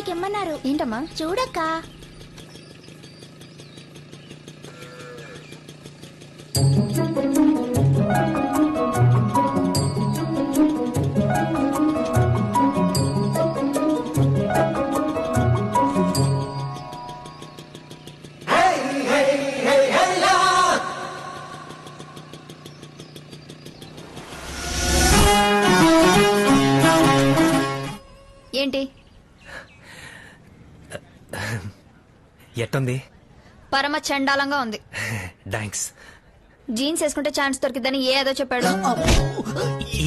లోపలికి ఇమ్మన్నారు. ఏంటమ్మా? చూడక్క. ఏంటి ఎట్టుంది? పరమ చండాలంగా ఉంది. థ్యాంక్స్. జీన్స్ వేసుకుంటే ఛాన్స్ దొరికిద్దని ఏదో చెప్పాడు.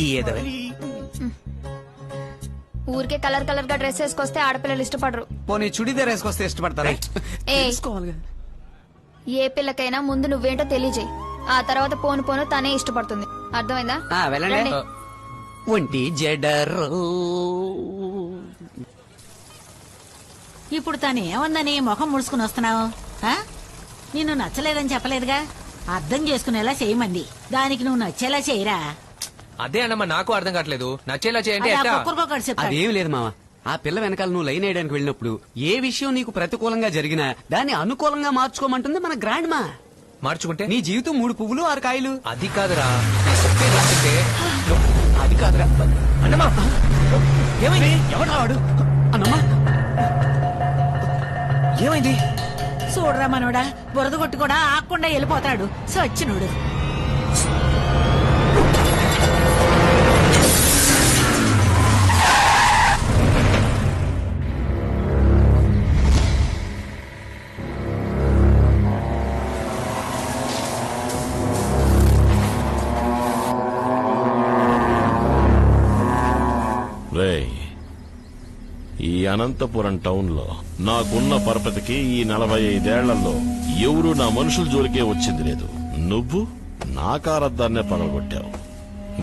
ఏదో ఊరికే కలర్ కలర్ గా డ్రెస్ వేసుకొస్తే ఆడపిల్లలు ఇష్టపడరు. పోనీ చుడిదార్ వేసుకొస్తే ఇష్టపడతారా? ఏ పిల్లకైనా ముందు నువ్వేంటో తెలియజేయి, ఆ తర్వాత పోను పోను తనే ఇష్టపడుతుంది. అర్థమైందా? వెళ్ళండి. ఒంటి జడరు. ఇప్పుడు తను ఏముందని మొహం ముడుచుకుని వస్తున్నావు? నిన్ను నచ్చలేదని చెప్పలేదుగా, అర్థం చేసుకునేలా చేయమంది. దానికి నువ్వు నచ్చేలా చేయరా? అదే అన్నమ్మా, నాకు అర్థం కావట్లేదు. నచ్చేలా చేయండి. అదేం లేదు మామ, ఆ పిల్ల వెనకాల నువ్వు లైన్ వేయడానికి వెళ్ళినప్పుడు ఏ విషయం నీకు ప్రతికూలంగా జరిగినా దాన్ని అనుకూలంగా మార్చుకోమంటుంది మన గ్రాండ్ మా. మార్చుకుంటే నీ జీవితం 3 పువ్వులు 6 కాయలు. అది కాదురా. అది కాదురా అన్నమ్మా. ఏమైంది? ఎవడా వాడు? అన్నమ్మా ఏమైంది? చూడరా మనోడా, బురద కొట్టి కూడా ఆకుండా వెళ్ళిపోతాడు సచ్చినుడు. ఈ అనంతపురం టౌన్ లో నాకున్న పరపతికి ఈ 45 ఏళ్లలో ఎవరు నా మనుషుల జోలికే వచ్చింది లేదు. నువ్వు నా కారద్దాన్నే పగలగొట్టావు.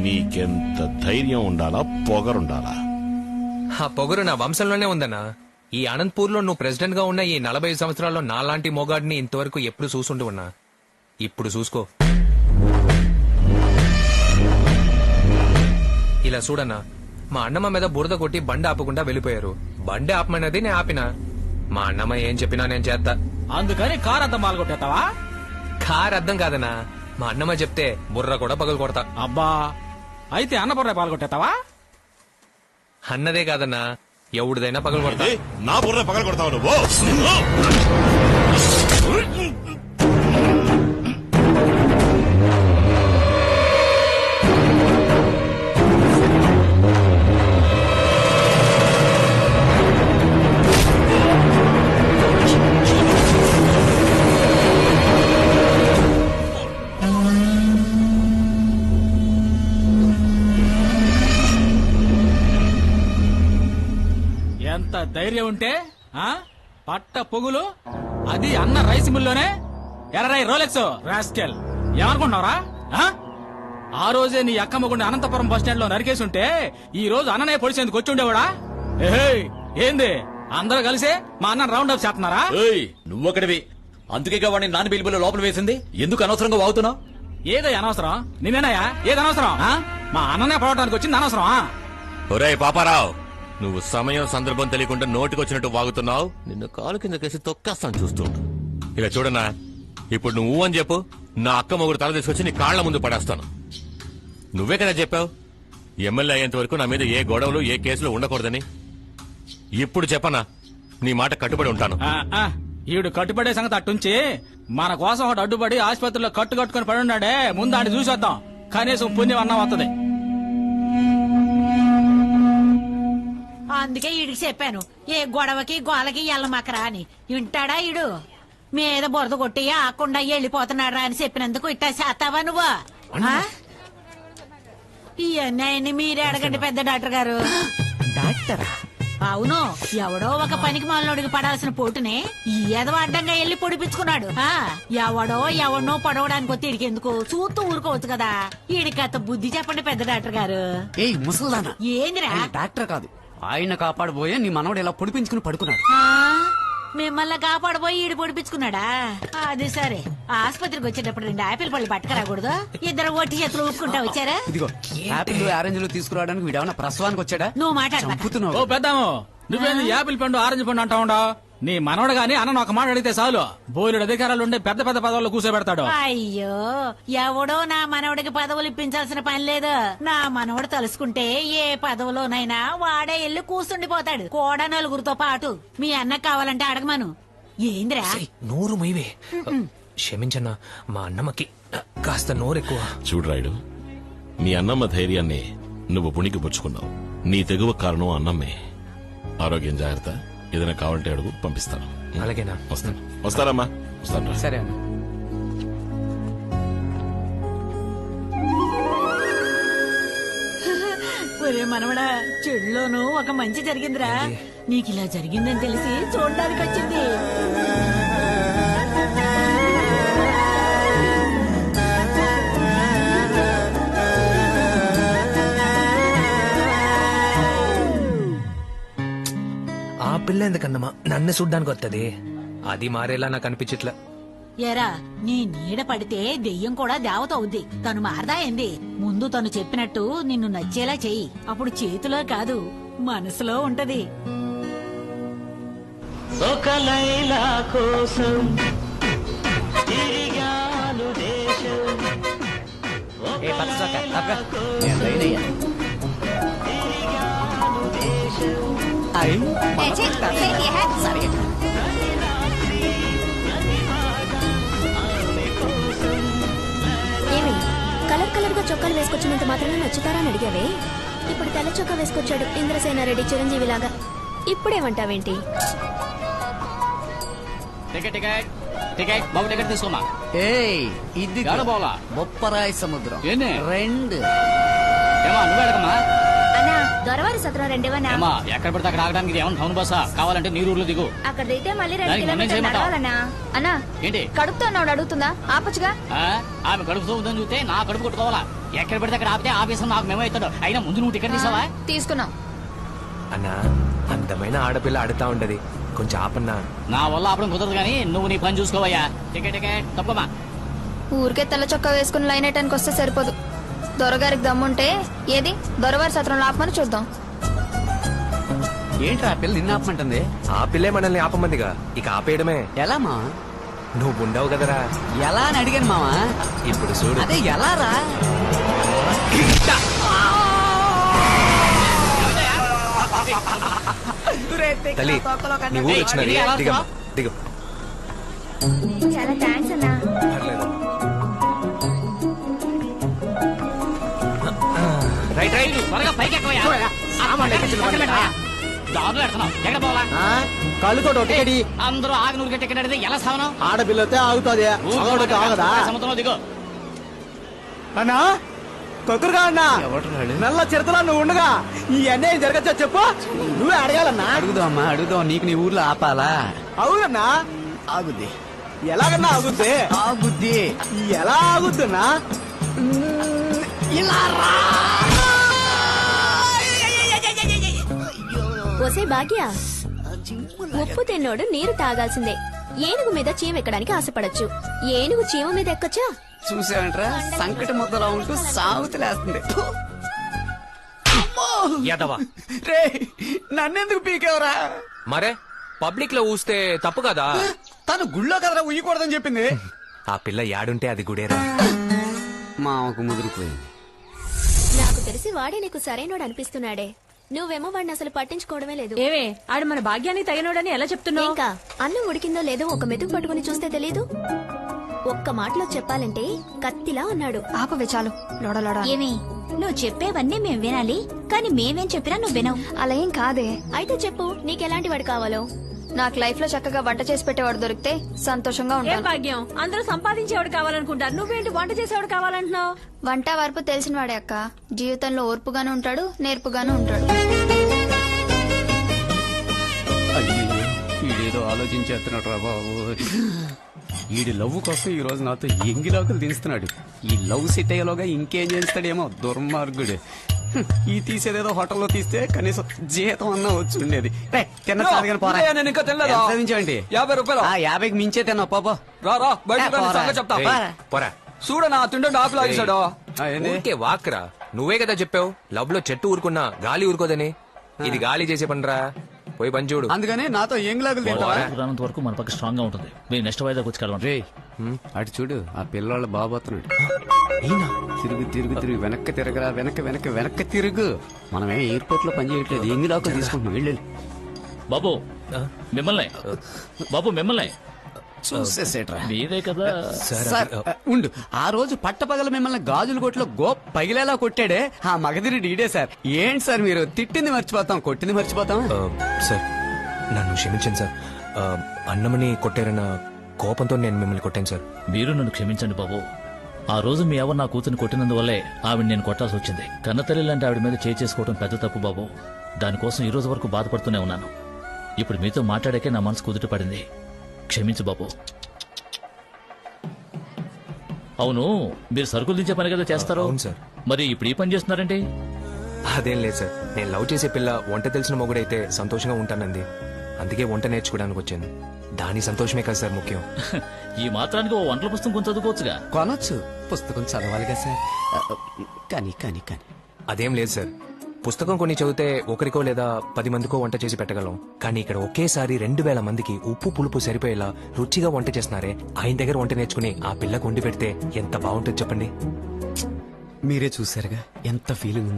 నీకెంత ధైర్యం ఉండాలా, పొగరుండాలా? ఆ పొగరు నా వంశంలోనే ఉందన్నా. ఈ అనంతపూర్ లో నువ్వు ప్రెసిడెంట్ గా ఉన్న ఈ 45 సంవత్సరాల్లో నాలాంటి మోగాడిని ఇంతవరకు ఎప్పుడు చూసుంటూ ఉన్నా. ఇప్పుడు చూసుకో. ఇలా చూడన్నా, మా అన్నమ్మ మీద బురద కొట్టి బండి ఆపకుండా వెళ్ళిపోయారు. బండి ఆపమన్నది నేను ఆపినా. మా అన్నమ్మ ఏం చెప్పినా నేను చేస్తా. అందుకని కార్ అద్దం పాల్గొట్టేస్తావా? కార్ అద్దం కాదనా, మా అన్నమ్మ చెప్తే బుర్ర కూడా పగలు కొడతా. అబ్బా, అయితే అన్న బుర్ర పాల్గొట్టేస్తావా? అన్నదే కాదన్నా, ఎవడిదైనా పగలు కొడతా. నా బుర్ర పగలు కొడతావు నువ్వు? ఎంత ధైర్యం ఉంటే పట్ట పొగులు, అది అన్న రైస్ మిల్లోనే ఎర్రై రోలెక్స్ రాస్కెల్. ఏమనుకుంటున్నావురా? ఆ రోజే నీ అక్క మొగుండి అనంతపురం బస్ స్టాండ్ లో నరికేసి ఉంటే ఈ రోజు అన్ననే పొడిచేందుకు వచ్చి ఉండేవాడా? ఏంది అందరూ కలిసి మా అన్న రౌండ్ అప్ చేస్తున్నారా? నువ్వొకటివి, అందుకే వాడిని నాన్న బిల్బులో లోపల వేసింది. ఎందుకు అనవసరంగా వాగుతున్నావు? ఏదో అనవసరం నిన్నేనాయా? ఏది అనవసరం? మా అన్ననే పడవడానికి వచ్చింది అనవసరం. ఒరే పాపారావు, నువ్వు సమయం సందర్భం తెలియకుండా నోటికొచ్చినట్టు వాగుతున్నావు. నిన్ను కాలు కింద కేసి తొక్కేస్తాను చూస్తుంటా. ఇక చూడన్నా, ఇప్పుడు నువ్వు అని చెప్పు, నా అక్క మొగుడు తల తీసుకొచ్చి నీ కాళ్ల ముందు పడేస్తాను. నువ్వే కదా చెప్పావు ఎమ్మెల్యే అయ్యేంత వరకు నా మీద ఏ గొడవలు ఏ కేసులు ఉండకూడదని. ఇప్పుడు చెప్పనా, నీ మాట కట్టుబడి ఉంటాను. ఈడు కట్టుబడే సంగతి అట్టుంచి మన కోసం ఒకటి అడ్డుపడి ఆసుపత్రిలో కట్టుకొని పడి ఉన్నాడే, ముందు ఆడి చూసేద్దాం. కనీసం పుణ్యం అన్నం వస్తుంది. అందుకే ఈడికి చెప్పాను, ఏ గొడవకి గోలకి ఎల్లమాకరా అని. వింటాడా ఈడు? మీద బురద కొట్టి ఆకుండా వెళ్ళిపోతున్నాడు అని చెప్పినందుకు ఇట్టా చేస్తావా నువ్వు? ఈ అన్నయ్యని మీరే అడగండి పెద్ద డాక్టర్ గారు. డాక్టరా? అవును, ఎవడో ఒక పనికి మాలనోడికి పడాల్సిన పోటునే ఈ ఎదవ అడ్డంగా వెళ్లి పొడిపించుకున్నాడు. ఎవడనో పడవడానికి వచ్చి ఈడికి ఎందుకు చూస్తూ ఊరుకోవచ్చు కదా. ఈడికి అంత బుద్ధి చెప్పండి పెద్ద డాక్టర్ గారు. ముసల్దానా, ఏందిరా? డాక్టర్ కాదు, ఆయన కాపాడబోయే నీ మనవడు ఇలా పొడిపించుకుని పడుకున్నాడు. మిమ్మల్ని కాపాడబోయి ఈడు పొడిపించుకున్నాడా? అది సరే, ఆసుపత్రికి వచ్చేటప్పుడు 2 ఆపిల్ పళ్ళు పట్టుకురాకూడదు? ఇద్దరు ఒట్టి చేతులు ఊపుకుంటా వచ్చారా? ఇదిగో ఆపిల్ ఆరెంజ్లు తీసుకురావడానికి వీడేమన్నా ప్రసవానికి వచ్చాడా? నువ్వు మాట్లాడుతున్నావు. పెద్దాము, నువ్వేంది యాపిల్ పండు ఆరెంజ్ పండు అంటా ఉండవు? నీ మనవడు గాని అన్న ఒక మాట అడిగితే చాలు బోలెడు అధికారాలు ఉండే పెద్ద పెద్ద పదవుల్లో కూర్చోబెడతాడు. అయ్యో ఎవడో నా మనవడికి పదవులు ఇప్పించాల్సిన పని లేదు. నా మనవడు తలుసుకుంటే ఏ పదవులోనైనా వాడే ఎల్లి కూర్చుండిపోతాడు కూడా నలుగురితో పాటు. మీ అన్న కావాలంటే అడగమను. ఏంద్రా ఏయ్, నోరు మొయ్యవే. క్షమించన్నా, మా అన్నమ్మకి కాస్త నోరు ఎక్కువ. చూడు రాయుడు, మీ అన్నమ్మ ధైర్యాన్ని నువ్వు పుణికి పుచ్చుకున్నావు. నీ తెగువ కారణం అన్నమ్మే. ఆరోగ్యం జాగ్రత్త. ఏదైనా కావాలంటే అడుగు, పంపిస్తాను. అలాగేనా? వస్తాను. వస్తారమ్మా, వస్తాను. సరే అన్న. ఒరే మనవడా, చెడులోనూ ఒక మంచి జరిగిందిరా. నీకు ఇలా జరిగిందని తెలిసి చూడడానికి వచ్చింది. ఆ పిల్ల ఎందుకన్నమా నన్ను చూడ్డానికి వస్తుంది? అది మారేలా నాకు అనిపించట్లే. ఎరా, నీ నీడ పడితే దెయ్యం కూడా దేవత అవుద్ది. తను మారదా ఏంది? ముందు తను చెప్పినట్టు నిన్ను నచ్చేలా చెయ్యి. అప్పుడు చేతిలో కాదు, మనసులో ఉంటది. ఒక లైలా కోసం తిరిగాను దేశం. ఏమి కలర్ కలర్ గా చొక్కాలు వేసుకొచ్చినంత మాత్రమే నచ్చుతారా అని అడిగావే. ఇప్పుడు తెల్ల చొక్కా వేసుకొచ్చాడు ఇంద్రసేన రెడ్డి చిరంజీవి లాగా. ఇప్పుడేమంటావేంటి? టికెట్ బాబు, టికెట్ తీసుకోమా. ఇది పోలా బొప్పరాయి సముద్రం ఏంది? రెండు. ఏమా నువ్వు అడగమ్మా. అన్నా దొరవారి సత్రం రెండేవన్నా. ఏమా ఎక్కడ పడితే అక్కడ ఆగడానికి ఇది ఏమన్నా టౌన్ బస్సా? కావాలంటే నీ ఊర్లో దిగు. అక్కడ దిగితే మళ్ళీ 2 దానికి కిలోమీటర్లు చేయమంటావా? నడవాలన్నా. అన్నా ఏంటి కడుపుతో ఉన్నాడు అడుగుతుందా? ఆపచ్చుగా. ఆమె కడుపుతో ఉందని చూస్తే నా కడుపు కొట్టుకోవాలా? ఎక్కడ పడితే అక్కడ ఆపితే ఆఫీసర్ నాకు మేము అవుతాడు. అయినా ముందు నువ్వు టికెట్ తీసావా? తీసుకున్నాం. అన్నా, అందమైన ఆడపిల్ల ఆడుతా ఉంటది, కొంచెం ఆపన్నా. నా వల్ల ఆపడం కుదరదు కానీ నువ్వు నీ పని చూసుకోవయ్యా. Ticket ticket తప్పమా. ఊరికే తెల్ల చొక్కా వేసుకుని లైన్ వేయటానికి వస్తే సరిపోదు. దొరగారికి దమ్ముంటే ఏది దొరవారి సత్రంలో ఆపమని చూద్దాం. ఏంట్రా ఆ పిల్ల నిన్న ఆపమంటుంది? ఆ పిల్లే మనల్ని ఆపమందిగా, ఇక ఆపేయడమే. ఎలా మా? నువ్వు ఉండవు కదరా. ఎలా అని అడిగాను మావా. ఇప్పుడు చూడు. అదే ఎలా రా? తల్లి, నీ ఊరు వచ్చినది. దిగమ్మా, దిగు. చాలా థ్యాంక్స్ అన్నా. పర్లేదు. Right right. త్వరగా పైకి ఎక్కువయ్యా. దారులు పెడుతున్నావు. ఎక్కడ పోవాలా? కళ్ళుతో టికెట్ అందరూ ఆగి నూరు టికెట్ అడిగితే ఎలా సావనం? ఆడపిల్లతే ఆగుతుంది, ఆగదా? సముద్రంలో దిగు. అన్నా కొక్కురుగా అన్నా, నల్ల చిరతలో నువ్వు ఉండగా ఈ అన్యాయం జరగచ్చా చెప్పు. నువ్వే అడగాలన్నా. అడుగుదాం అమ్మా, అడుగుదాం. నీకు నీ ఊర్లో ఆపాలా? అవునన్నా. ఆగుద్ది. ఎలాగన్నా ఆగుద్ది? ఆగుద్ది. ఎలా ఆగుద్దన్నా? ఇలా రా. ఒసే భాగ్య, ఉప్పు తిన్నోడు నీరు తాగాల్సిందే. ఏనుగు మీద చీమ ఎక్కడానికి ఆశపడచ్చు, ఏనుగు చీమ మీద ఎక్కొచ్చా? చూసావంట్రా, సంకట ముద్దలా ఉంటూ సాగుతులేస్తుంది. యాదవా, రే నన్నెందుకు పీకేవరా? మరే పబ్లిక్ లో ఊస్తే తప్పు కదా. తను గుళ్ళో కదరా ఉయ్యకూడదని చెప్పింది. ఆ పిల్ల యాడుంటే అది గుడేరా. మాకు ముదిరిపోయింది. నాకు తెలిసి వాడే నీకు సరైనోడు అనిపిస్తున్నాడే. నువ్వేమో వాడిని అసలు పట్టించుకోవడమే లేదు. ఏవే ఆడు మన భాగ్యానికి తగినోడని ఎలా చెప్తున్నావు? ఇంకా అన్నం ఉడికిందో లేదో ఒక మెతుకు పట్టుకుని చూస్తే తెలీదు. ఒక్క మాటలో చెప్పాలంటే కత్తిలా ఉన్నాడు. ఆపవే చాలు, లోడలోడ. ఏమి నువ్వు చెప్పేవన్నీ మేం వినాలి, కానీ మేమేం చెప్పినా నువ్వు వినవు. అలా ఏం కాదే. అయితే చెప్పు, నీకెలాంటి వాడు కావాలో. నాకు లైఫ్ లో చక్కగా వంట చేసి పెట్టేవాడు దొరికితే సంతోషంగా ఏం ఉంటాను. భాగ్యం, అందరూ సంపాదించేవాడు కావాలనుకుంటారు, నువ్వేంటి వంట చేసేవాడు కావాలంటున్నావు? వంట వరపు తెలిసిన వాడే అక్క. జీవితంలో ఓర్పుగాను ఉంటాడు, నేర్పుగాను ఉంటాడు. అయ్యో, ఈడేదో ఆలోచించేస్తున్నాడు రా బాబు. ఈడి లవ్ కోసం ఈ రోజు నాతో ఎంగిలాకులు తీస్తున్నాడు. ఈ లవ్ సెట్ అయ్యేలోగా ఇంకేం చేస్తాడేమో దుర్మార్గుడు. ఈ తీసేదేదో హోటల్లో తీస్తే కనీసం జీతం అన్నా వచ్చి ఉండేది. నేను ఇంకా తినలేదా? 50 రూపాయలు. 50కి మించే తిన్నా పాపో. రా బయట చెప్తా. ఏయ్, పోరా. చూడనా తింటే ఆకులు ఆగిస్తాడు. ఊరికే వాక్రా. నువ్వే కదా చెప్పావు లవ్ లో చెట్టు ఊరుకున్నా గాలి ఊరుకోదని. ఇది గాలి చేసే పనిరా. పోయి పని చూడు. అందుకని నాతో ఎంగిలాకులు తింటావా? రానంత వరకు మన పక్క స్ట్రాంగ్ గా ఉంటుంది. మీరు నెక్స్ట్ వాయిదాకి వచ్చి కలవండి. రే అటు చూడు, ఆ పిల్లవాళ్ళ బాబోతున్నాడు. తిరుగు తిరుగు తిరుగు, వెనక్కి తిరగరా, వెనక్కి తిరుగు. మనమే ఎయిర్పోర్ట్ లో పని చేయట్లేదు, ఎంగిలాకులు తీసుకుంటున్నాం. వెళ్ళు. బాబు మిమ్మల్ని చూసేసేట్రా. మీరే కదా. సార్ ఉండు, ఆ రోజు పట్టపగల మిమ్మల్ని గాజుల కొట్లో పగిలేలా కొట్టాడే ఆ మగధిరి ఈడే సార్. ఏంటి సార్ మీరు తిట్టింది మర్చిపోతాం, కొట్టింది మర్చిపోతాం? సార్ నన్ను క్షమించండి సార్. అన్నమని కొట్టారన్న కోపంతో నేను మిమ్మల్ని కొట్టాను సార్. మీరు నన్ను క్షమించండి బాబు. ఆ రోజు మీ ఎవరు నా కూతురు కొట్టినందువల్లే ఆవిడ నేను కొట్టాల్సి వచ్చింది. కన్నతల్లి లాంటి ఆవిడ మీద చేసుకోవడం పెద్ద తప్పు బాబు. దానికోసం ఈ రోజు వరకు బాధపడుతూనే ఉన్నాను. ఇప్పుడు మీతో మాట్లాడాకే నా మనసు కుదుట పడింది. క్షమించు బాబు. అవును, మీరు సరుకులు దించే పని కదా చేస్తారు? అవును సార్. మరి ఇప్పుడు ఈ పని చేస్తున్నారండి? అదేం లేదు సార్, నేను లవ్ చేసే పిల్ల వంట తెలిసిన మొగుడైతే సంతోషంగా ఉంటానంది. అందుకే వంట నేర్చుకోవడానికి వచ్చాను. దాని సంతోషమే కదా సార్ ముఖ్యం. ఈ మాత్రానికి ఓ వంటల పుస్తకం కొంచెం చదువుకోవచ్చుగా. కొనొచ్చు, పుస్తకం చదవాలిగా సార్. కానీ కానీ కానీ అదేం లేదు సార్. పుస్తకం కొన్ని చదివితే ఒకరికో లేదా 10 మందికో వంట చేసి పెట్టగలం. కానీ ఇక్కడ ఒకేసారి 2000 మందికి ఉప్పు పులుపు సరిపోయేలా రుచిగా వంట చేస్తున్నారే, ఆయన దగ్గర వంట నేర్చుకుని ఆ పిల్లకు వండి పెడితే ఎంత బాగుంటుంది చెప్పండి. మీరే చూసారుగా ఎంత ఫీలింగ్